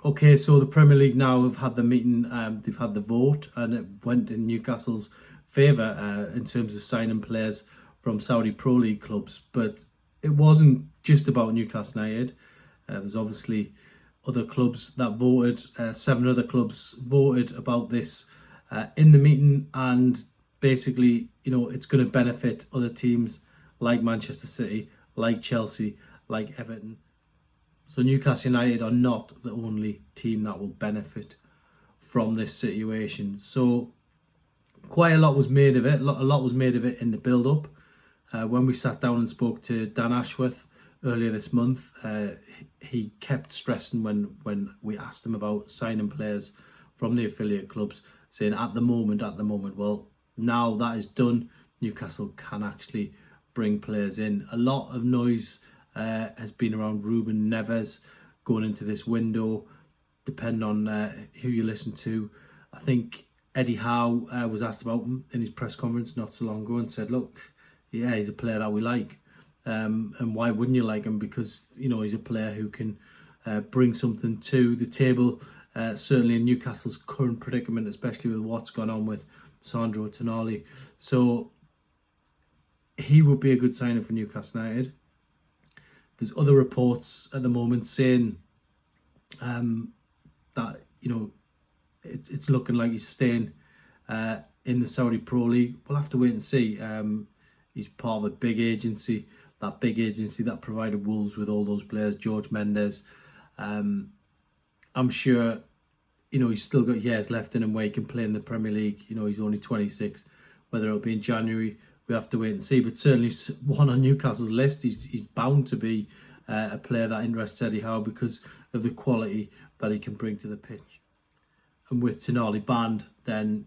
Okay, so the Premier League now have had the meeting, they've had the vote, and it went in Newcastle's favour in terms of signing players from Saudi Pro League clubs. But it wasn't just about Newcastle United. There's obviously other clubs that voted. 7 other clubs voted about this in the meeting, and basically, it's going to benefit other teams like Manchester City, like Chelsea, like Everton. So Newcastle United are not the only team that will benefit from this situation. So quite a lot was made of it. A lot was made of it in the build-up. When we sat down and spoke to Dan Ashworth earlier this month, he kept stressing when we asked him about signing players from the affiliate clubs, saying at the moment, well, now that is done, Newcastle can actually bring players in. A lot of noise has been around Ruben Neves going into this window, depending on who you listen to. I think Eddie Howe was asked about him in his press conference not so long ago and said, look, yeah, he's a player that we like. And why wouldn't you like him? Because, he's a player who can bring something to the table, certainly in Newcastle's current predicament, especially with what's gone on with Sandro Tonali. So he would be a good signing for Newcastle United. There's other reports at the moment saying that, it's looking like he's staying in the Saudi Pro League. We'll have to wait and see. He's part of a big agency that provided Wolves with all those players, George Mendes. I'm sure, he's still got years left in him where he can play in the Premier League. He's only 26. Whether it'll be in January, we have to wait and see. But certainly one on Newcastle's list. He's bound to be a player that interests Eddie Howe because of the quality that he can bring to the pitch. And with Tonali banned, then,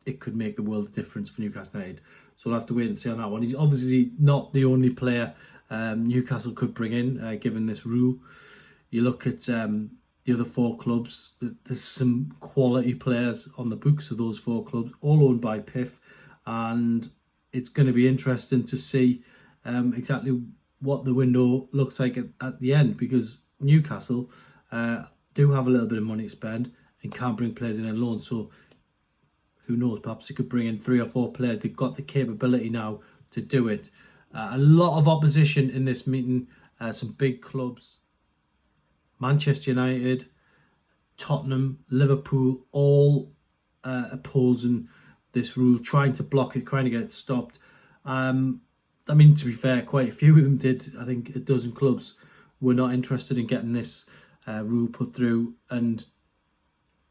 it could make the world of difference for Newcastle United. So we'll have to wait and see on that one. He's obviously not the only player Newcastle could bring in, given this rule. You look at the other 4 clubs, there's some quality players on the books of those 4 clubs, all owned by PIF. And it's going to be interesting to see exactly what the window looks like at the end, because Newcastle do have a little bit of money to spend and can't bring players in on loan. So who knows, perhaps they could bring in 3 or 4 players. They've got the capability now to do it. A lot of opposition in this meeting. Some big clubs, Manchester United, Tottenham, Liverpool, all opposing this rule, trying to block it, trying to get it stopped. To be fair, quite a few of them did. I think a dozen clubs were not interested in getting this rule put through. And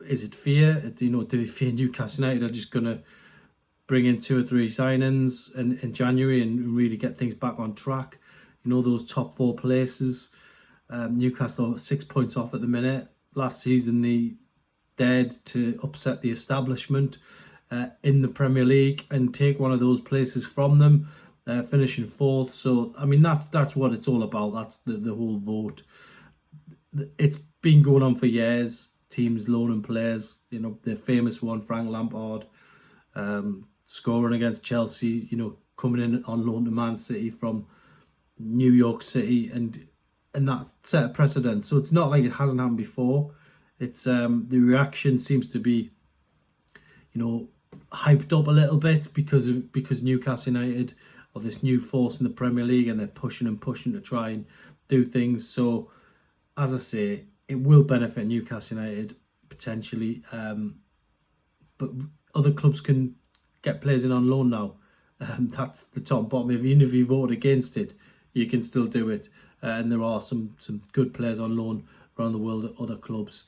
is it fear? Do they fear Newcastle United are just going to bring in 2 or 3 signings in January and really get things back on track? Those top 4 places. Newcastle are 6 points off at the minute. Last season, they dared to upset the establishment in the Premier League and take one of those places from them, finishing 4th. So, that's what it's all about. That's the whole vote. It's been going on for years. Teams loaning players, the famous one, Frank Lampard, scoring against Chelsea, coming in on loan to Man City from New York City, and that set a precedent. So it's not like it hasn't happened before. It's the reaction seems to be, hyped up a little bit because Newcastle United are this new force in the Premier League, and they're pushing to try and do things. So, as I say, it will benefit Newcastle United potentially, but other clubs can get players in on loan now. That's the top and bottom. Even if you vote against it, you can still do it. And there are some good players on loan around the world at other clubs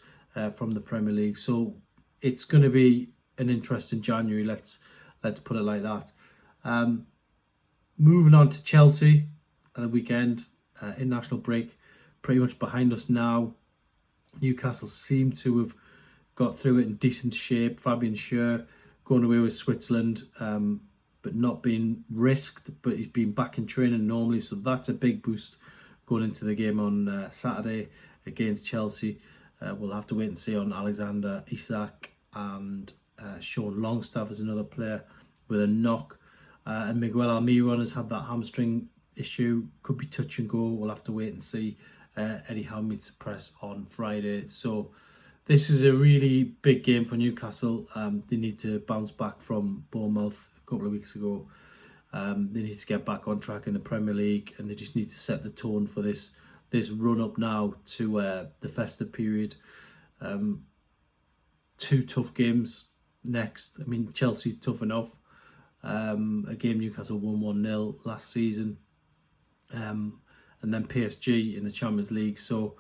from the Premier League. So it's going to be an interesting January. Let's put it like that. Moving on to Chelsea at the weekend, international break pretty much behind us now. Newcastle seem to have got through it in decent shape. Fabian Schär going away with Switzerland, but not being risked, but he's been back in training normally, so that's a big boost going into the game on Saturday against Chelsea. We'll have to wait and see on Alexander Isak, and Sean Longstaff is another player with a knock, and Miguel Almiron has had that hamstring issue, could be touch and go. We'll have to wait and see Eddie Howe meets the press on Friday. So this is a really big game for Newcastle. They need to bounce back from Bournemouth a couple of weeks ago. They need to get back on track in the Premier League, and they just need to set the tone for this run up now to the festive period. 2 tough games next. I mean, Chelsea tough enough. A game Newcastle won 1-0 last season. And then PSG in the Champions League. So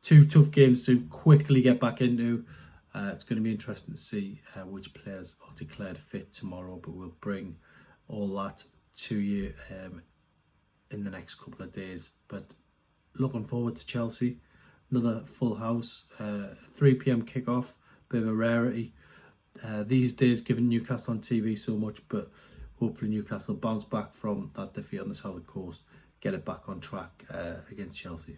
2 tough games to quickly get back into. It's going to be interesting to see which players are declared fit tomorrow, but we'll bring all that to you in the next couple of days. But looking forward to Chelsea. Another full house, 3 p.m. kickoff, bit of a rarity these days given Newcastle on TV so much, but hopefully Newcastle bounce back from that defeat on the south coast, get it back on track against Chelsea.